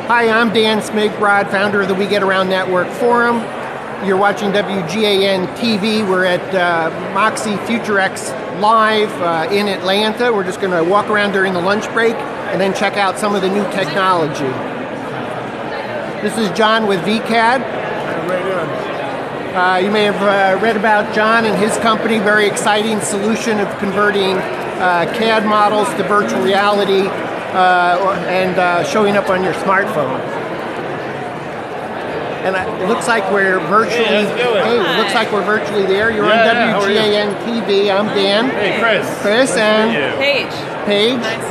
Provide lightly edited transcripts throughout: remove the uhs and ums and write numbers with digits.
Hi, I'm Dan Smigrod, founder of the We Get Around Network Forum. You're watching WGAN-TV. We're at Moxie FutureX Live in Atlanta. We're just going to walk around during the lunch break and then check out some of the new technology. This is John with VCAD. You may have read about John and his company, very exciting solution of converting CAD models to virtual reality and showing up on your smartphone. And it looks like we're virtually. Hey, looks like we're virtually there. You're on WGAN-TV. I'm Dan. Hey, Chris. Chris and Paige.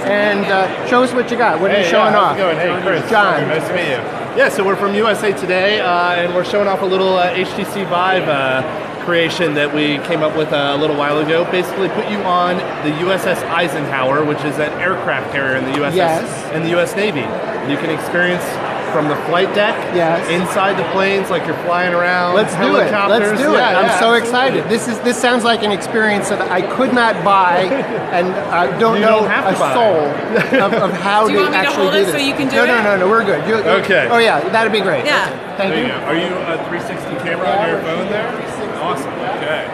And show us what you got. What are you showing off? How's it going? Hey, Chris. John. Nice to meet you. Yeah, so we're from USA Today, and we're showing off a little HTC Vive creation that we came up with a little while ago. Basically, put you on the USS Eisenhower, which is an aircraft carrier in the in the U.S. Navy. And you can experience from the flight deck inside the planes, like you're flying around. Let's do it. Let's do it. I'm so excited. This sounds like an experience that I could not buy, and I don't know a soul of how to actually do this. So you can do it? No, we're good. Okay. Oh yeah, that'd be great. Yeah. Okay. Thank you. Are you a 360 camera on your phone there? Awesome. Okay.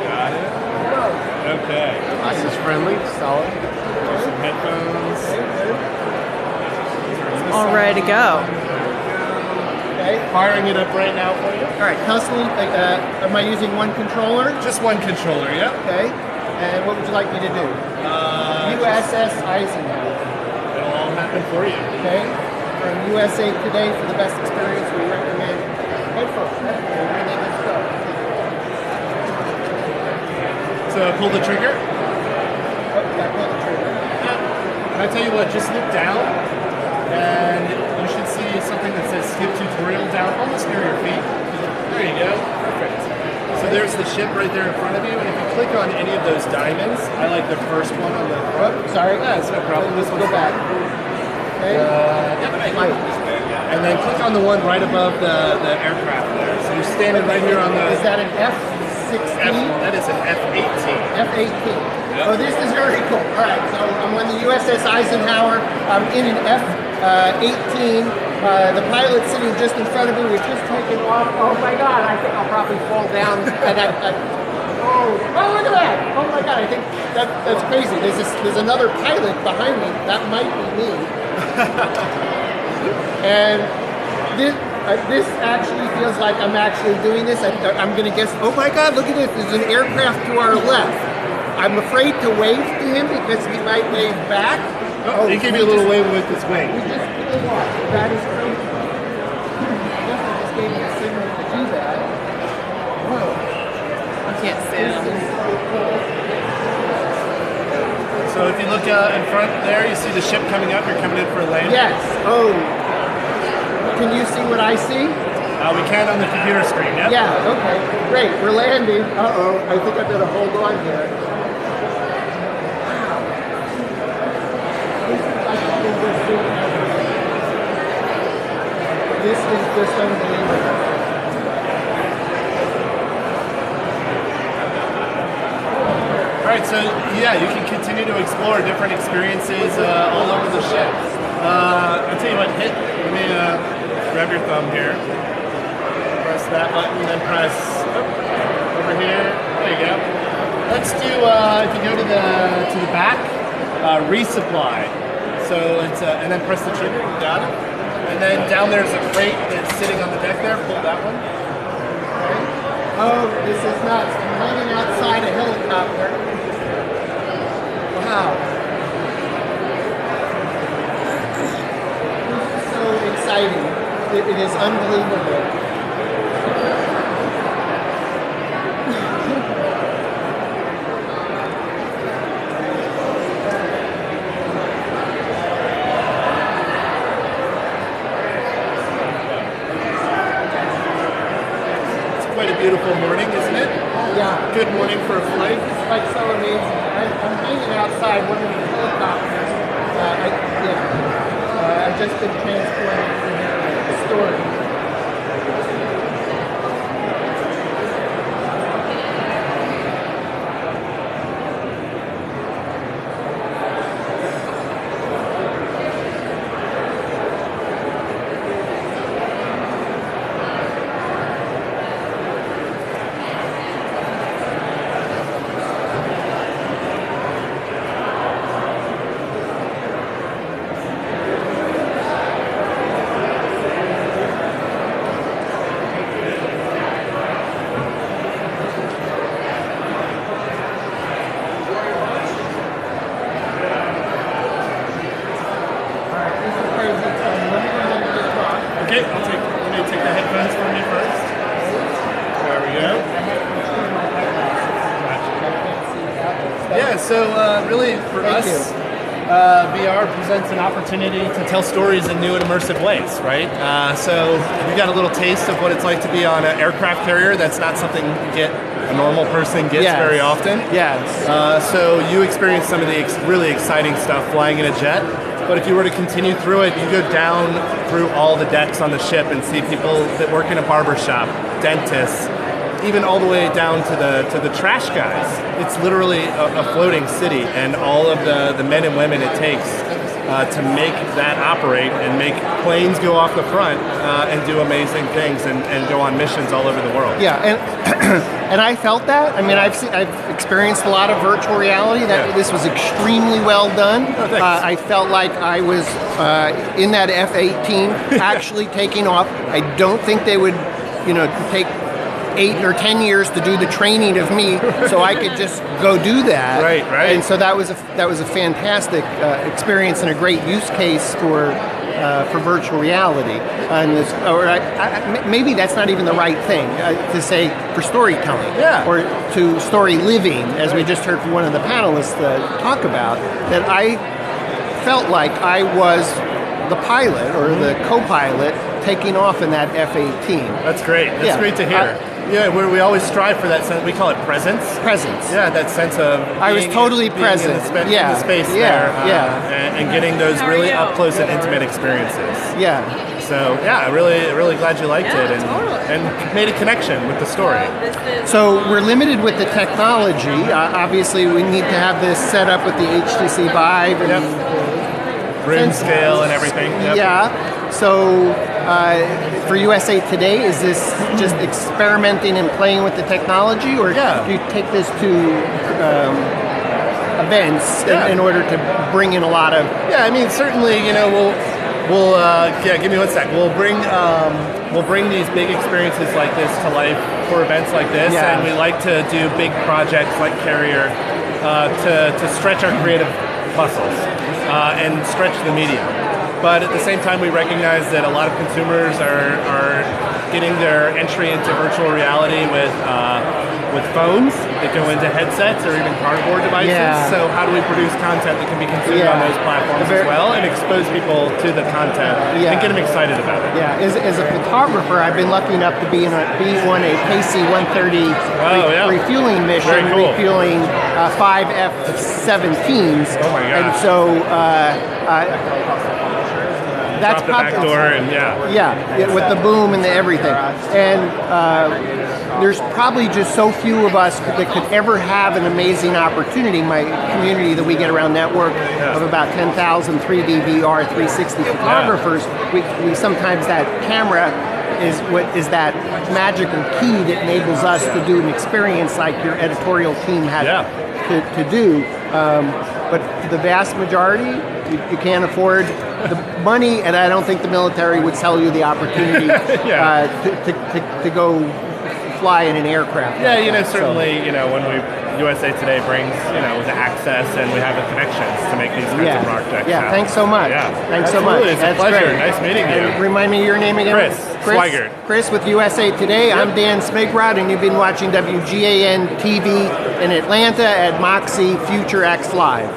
Got it. Okay. This is friendly, solid. Some headphones. All ready to go. Okay. Firing it up right now for you. All right. Constantly, am I using one controller? Just one controller, yep. Okay. And what would you like me to do? USS Eisenhower. It'll all happen for you. Okay. From USA Today, for the best experience, we recommend headphones. Really good stuff. So pull the trigger. Oh, yeah, pull the trigger. Can I tell you what? Just look down, and you should see something that says "Skip Tutorial" down almost near your feet. There you go. Perfect. So there's the ship right there in front of you, and if you click on any of those diamonds, I like the first one on the front. Sorry. That's no problem. This one's go back. Okay. And then click on the one right above the aircraft there. So you're standing right here on the... Is that an F-16? That is an F-18. F-18. Yep. Oh, this is very cool. All right, so I'm on the USS Eisenhower. I'm in an F-18. The pilot's sitting just in front of me. We're just taking off. Oh my God, I think I'll probably fall down. Oh, look at that! Oh my God, I think that's crazy. There's another pilot behind me. That might be me. And this actually feels like I'm actually doing this. I'm going to guess, oh my God, look at this. There's an aircraft to our left. I'm afraid to wave to him because he might wave back. Oh, he gave you a little wave with his wing. We just did what? That is crazy. I guess I just gave me a signal to do that. Whoa. I can't see them. So if you look in front there, you see the ship coming up. You're coming in for a landing. Yes. Oh. Can you see what I see? We can on the computer screen, yep. Yeah, okay. Great. We're landing. Uh-oh. I think I better hold on here. Wow. This is just unbelievable. All right, so yeah, you can continue to explore different experiences all over the ship. I'll tell you what, let me grab your thumb here. Press that button, then press over here. There you go. Let's do, if you go to the back, resupply. So it's, and then press the trigger, you got it. And then down there's a crate that's sitting on the deck there, pull that one. Okay. Oh, this is nuts. I'm hanging outside a helicopter. Wow. This is so exciting. It is unbelievable. It's quite a beautiful morning, isn't it? Yeah. Good morning for a flight. It's like so amazing. I'm hanging outside one of these helicopters. I've just been transported to the story. really for Thank us, VR presents an opportunity to tell stories in new and immersive ways, right? So you got a little taste of what it's like to be on an aircraft carrier. That's not something a normal person gets very often. Yes. So you experience some of the really exciting stuff flying in a jet. But if you were to continue through it, you go down through all the decks on the ship and see people that work in a barber shop, dentists, even all the way down to the trash guys. It's literally a floating city, and all of the men and women it takes to make that operate and make planes go off the front and do amazing things and go on missions all over the world. Yeah, and and I felt that. I mean, I've experienced a lot of virtual reality. This was extremely well done. Oh, I felt like I was in that F-18 actually taking off. I don't think they would, take 8 or 10 years to do the training of me, so I could just go do that. Right. And so that was a fantastic experience and a great use case for virtual reality. And maybe that's not even the right thing to say for storytelling, or to story living, as we just heard from one of the panelists talk about. That I felt like I was the pilot or the co-pilot taking off in that F-18. That's great. That's great to hear. We always strive for that sense. We call it presence. Presence. Yeah, that sense of I was totally present. In the space there. And getting those really up close and intimate experiences. Yeah. So really glad you liked it and made a connection with the story. So we're limited with the technology. Obviously, we need to have this set up with the HTC Vive and room scale and everything. Yep. Yeah. So for USA Today, is this just experimenting and playing with the technology, or do you take this to events in order to bring in a lot of? Yeah, I mean, certainly, we'll give me one sec. We'll bring these big experiences like this to life for events like this, and we like to do big projects like Carrier to stretch our creative muscles and stretch the medium. But at the same time, we recognize that a lot of consumers are getting their entry into virtual reality with phones that go into headsets or even cardboard devices. Yeah. So how do we produce content that can be consumed on those platforms as well and expose people to the content and get them excited about it? Yeah. As a photographer, I've been lucky enough to be on a KC-130 refueling mission, refueling 5 F-17s. Oh my God. And so that's drop the back door and with the boom and the everything. And there's probably just so few of us that could ever have an amazing opportunity. My community that we get around network of about 10,000 3D VR 360 photographers, we sometimes that camera is that magical key that enables us to do an experience like your editorial team had to do. But the vast majority, you can't afford the money, and I don't think the military would sell you the opportunity to go fly in an aircraft. Yeah, certainly, when USA Today brings, the access and we have the connections to make these kinds of projects. Yeah, thanks so much. Yeah, thanks so much. It's a pleasure. Nice meeting you. And remind me your name again? Chris Smigrod. Chris with USA Today. I'm Dan Smigrod, and you've been watching WGAN-TV in Atlanta at Moxie FutureX Live.